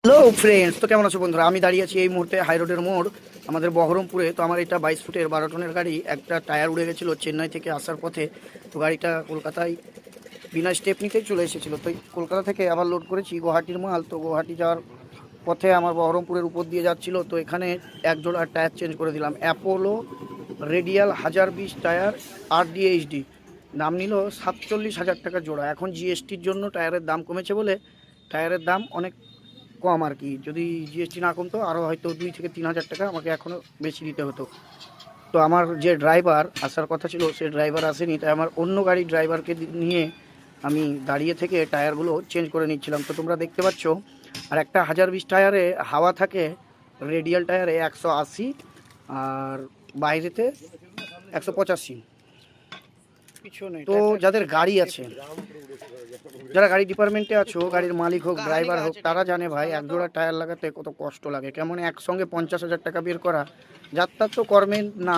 Hello friends, তো কেমন আছো বন্ধুরা? আমি দাঁড়িয়ে আছি এই মুহূর্তে হাই রোডের মোড় আমাদের বহরমপুরে। তো আমার এটা 22 ফুটের 12 টনের গাড়ি, একটা টায়ার উড়ে গেছিলো চেন্নাই থেকে আসার পথে। তো গাড়িটা কলকাতায় বিনা স্টেপ নিতেই চলে এসেছিলো। তো কলকাতা থেকে আবার লোড করেছি গুয়াহাটির মাল। তো গুয়াহাটি যাওয়ার পথে আমার বহরমপুরের উপর দিয়ে যাচ্ছিলো। তো এখানে এক জোড়া টায়ার চেঞ্জ করে দিলাম, অ্যাপোলো রেডিয়াল 1020 টায়ার RDHD। দাম নিল 47,000 টাকা জোড়া। এখন জিএসটির জন্য টায়ারের দাম কমেছে বলে টায়ারের দাম অনেক কম আর কি। যদি জিএসটি না কমতো আরও হয়তো 2 থেকে 3 হাজার টাকা আমাকে এখনও বেশি দিতে হতো। তো আমার যে ড্রাইভার আসার কথা ছিল সে ড্রাইভার আসেনি, তাই আমার অন্য গাড়ির ড্রাইভারকে নিয়ে আমি দাঁড়িয়ে থেকে টায়ারগুলো চেঞ্জ করে নিচ্ছিলাম। তো তোমরা দেখতে পাচ্ছ, আর একটা 1020 টায়ারে হাওয়া থাকে, রেডিয়াল টায়ারে 180, আর বাইরেতে 185। তো যাদের গাড়ি আছে, যারা গাড়ি ডিপার্টমেন্টে আছো, গাড়ির মালিক হোক ড্রাইভার হোক, তারা জানে ভাই এক জোড়া টায়ার লাগাতে কত কষ্ট লাগে। কেমন একসঙ্গে 50,000 টাকা বের করা যাত্রার তো কর্মের না।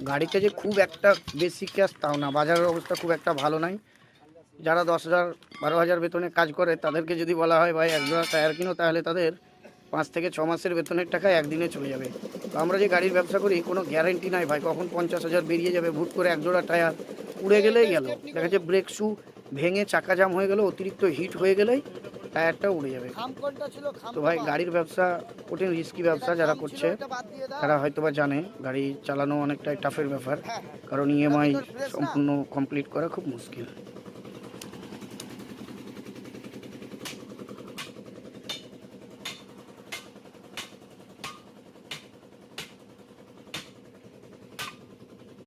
গাড়িতে যে খুব একটা বেশি ক্যাশ তাও না, বাজারের অবস্থা খুব একটা ভালো নাই। যারা 10,000 12,000 বেতনে কাজ করে তাদেরকে যদি বলা হয় ভাই এক জোড়া টায়ার কিনো, তাহলে তাদের 5 থেকে 6 মাসের বেতনের টাকা একদিনে চলে যাবে। তো আমরা যে গাড়ির ব্যবসা করি কোনো গ্যারেন্টি নাই ভাই, কখন 50,000 বেরিয়ে যাবে। ভুট করে এক জোড়া টায়ার উড়ে গেলেই গেল, দেখা যাচ্ছে ব্রেক শু ভেঙে চাকা জাম হয়ে গেল, অতিরিক্ত হিট হয়ে গেলেই টায়ারটা উড়ে যাবে। তো ভাই গাড়ির ব্যবসা কঠিন রিস্কি ব্যবসা। যারা করছে তারা হয়তো বা জানে গাড়ি চালানো অনেকটাই টাফের ব্যাপার, কারণ ইএমআই সম্পূর্ণ কমপ্লিট করা খুব মুশকিল।